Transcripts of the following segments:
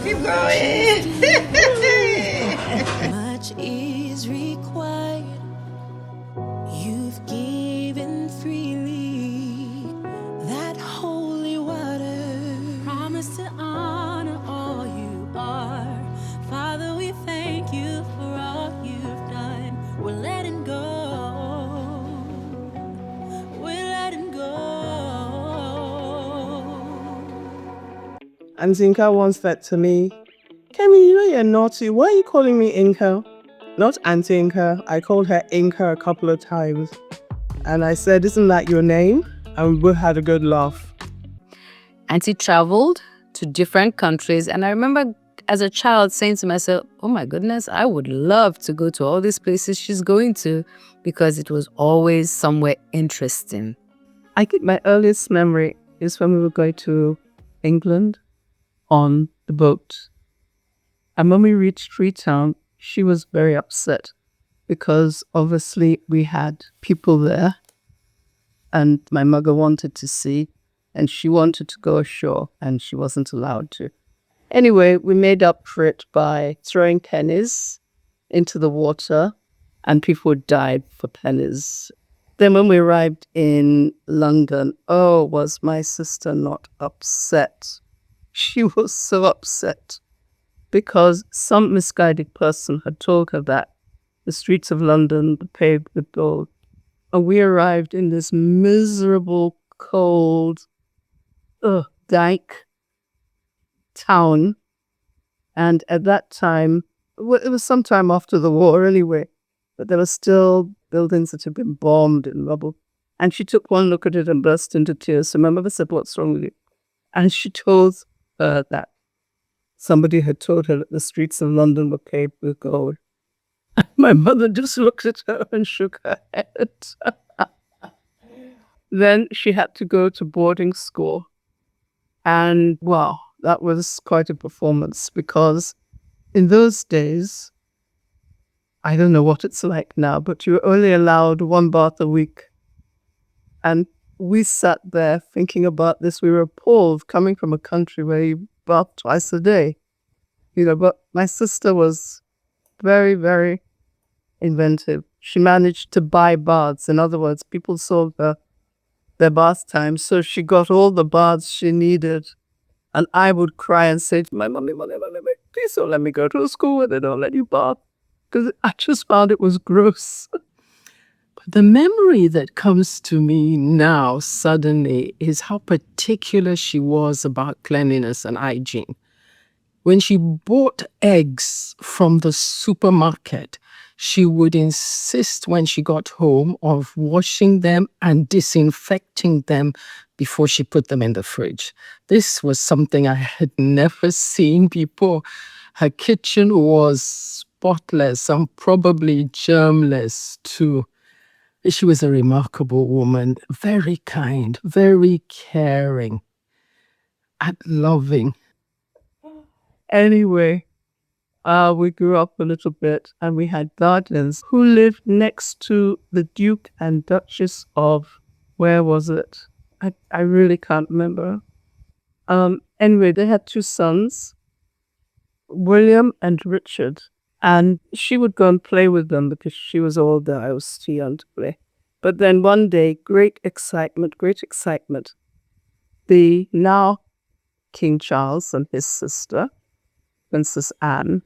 Keep going. Much is required. You've given freely that holy water. Promise to honor all you are. Father, we thank you for all you've done. We're letting go. We're letting go. Aunty Inka once said to me, Kemi, you know you're naughty. Why are you calling me Inka? Not Aunty Inka. I called her Inka a couple of times. And I said, isn't that your name? And we both had a good laugh. Auntie traveled to different countries. And I remember as a child saying to myself, oh my goodness, I would love to go to all these places she's going to, because it was always somewhere interesting. I think my earliest memory is when we were going to England on the boat. And when we reached Freetown, she was very upset because obviously we had people there and my mother wanted to see, and she wanted to go ashore and she wasn't allowed to. Anyway, we made up for it by throwing pennies into the water, and people died for pennies. Then when we arrived in London, oh, was my sister not upset? She was so upset because some misguided person had told her that the streets of London were paved with gold. And we arrived in this miserable, cold, dyke town. And at that time, it was sometime after the war anyway, but there were still buildings that had been bombed in rubble. And she took one look at it and burst into tears. So my mother said, what's wrong with you? And she told her that somebody had told her that the streets of London were paved with gold. And my mother just looked at her and shook her head. Then she had to go to boarding school. And wow, that was quite a performance, because in those days, I don't know what it's like now, but you were only allowed one bath a week. And we sat there thinking about this. We were appalled coming from a country where you bath twice a day. But my sister was very, very inventive. She managed to buy baths. In other words, people sold her their bath time. So she got all the baths she needed. And I would cry and say to my mommy, please don't let me go to a school where they don't let you bath. Because I just found it was gross. The memory that comes to me now suddenly is how particular she was about cleanliness and hygiene. When she bought eggs from the supermarket, she would insist when she got home of washing them and disinfecting them before she put them in the fridge. This was something I had never seen before. Her kitchen was spotless and probably germless too. She was a remarkable woman, very kind, very caring, and loving. Anyway, we grew up a little bit and we had guardians who lived next to the Duke and Duchess of, where was it? I really can't remember. Anyway, they had two sons, William and Richard. And she would go and play with them because she was older. I was too young to play. But then one day, great excitement. The now King Charles and his sister, Princess Anne,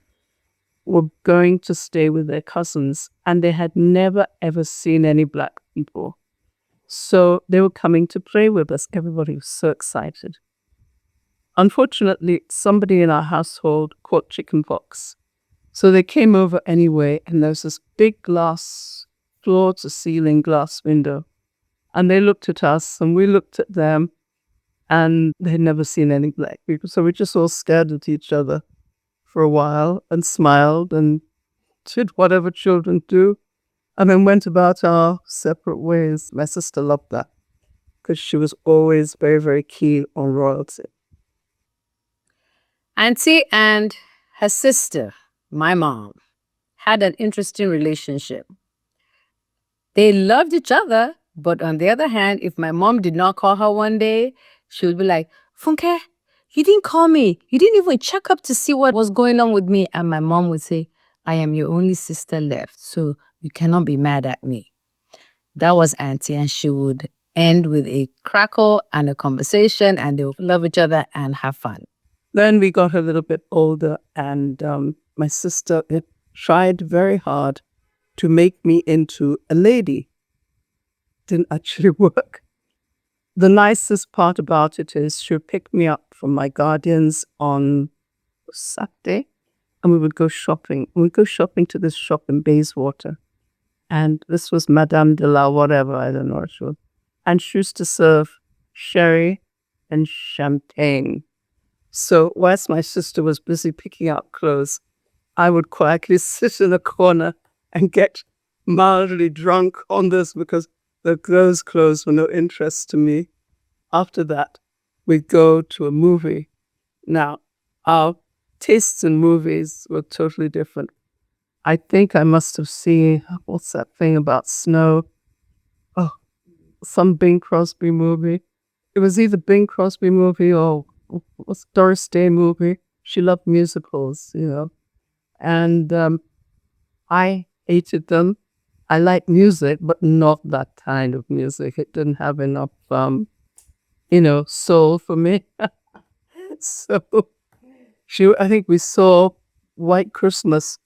were going to stay with their cousins, and they had never, ever seen any black people. So they were coming to play with us. Everybody was so excited. Unfortunately, somebody in our household caught chickenpox. So they came over anyway, and there was this big glass, floor-to-ceiling glass window. And they looked at us, and we looked at them, and they'd never seen any black people. So we just all stared at each other for a while and smiled and did whatever children do, and then went about our separate ways. My sister loved that because she was always very, very keen on royalty. Auntie and her sister, my mom, had an interesting relationship. They loved each other, but on the other hand, if my mom did not call her one day, she would be like, Funke, you didn't call me. You didn't even check up to see what was going on with me. And my mom would say, I am your only sister left, so you cannot be mad at me. That was Auntie, and she would end with a crackle and a conversation, and they would love each other and have fun. Then we got a little bit older, and my sister tried very hard to make me into a lady. Didn't actually work. The nicest part about it is she would pick me up from my guardians on Saturday, and we would go shopping. We'd go shopping to this shop in Bayswater. And this was Madame de la whatever, I don't know what she was. And she used to serve sherry and champagne. So whilst my sister was busy picking out clothes, I would quietly sit in a corner and get mildly drunk on this because those clothes were no interest to me. After that, we'd go to a movie. Now, our tastes in movies were totally different. I think I must have seen, what's that thing about snow? Oh, some Bing Crosby movie. It was either Bing Crosby movie or what's Doris Day movie. She loved musicals, And I hated them. I liked music, but not that kind of music. It didn't have enough, soul for me. So I think we saw White Christmas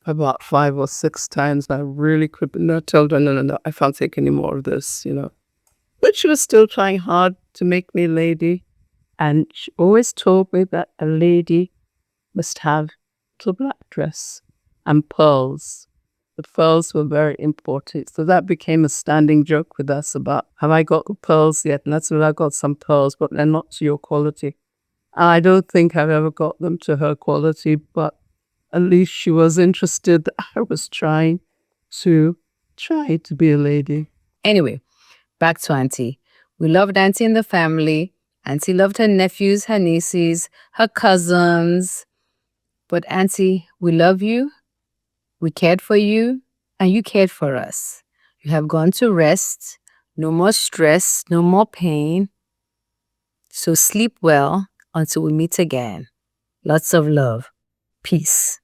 about 5 or 6 times. I really could not tell her, no, I can't take any more of this, But she was still trying hard to make me a lady. And she always told me that a lady must have a little black dress and pearls. The pearls were very important. So that became a standing joke with us about, have I got the pearls yet? And that's when I got some pearls, but they're not to your quality. I don't think I've ever got them to her quality, but at least she was interested. I was trying to be a lady. Anyway, back to Auntie. We loved Auntie and the family. Auntie loved her nephews, her nieces, her cousins. But Auntie, we love you. We cared for you, and you cared for us. You have gone to rest. No more stress, no more pain. So sleep well until we meet again. Lots of love. Peace.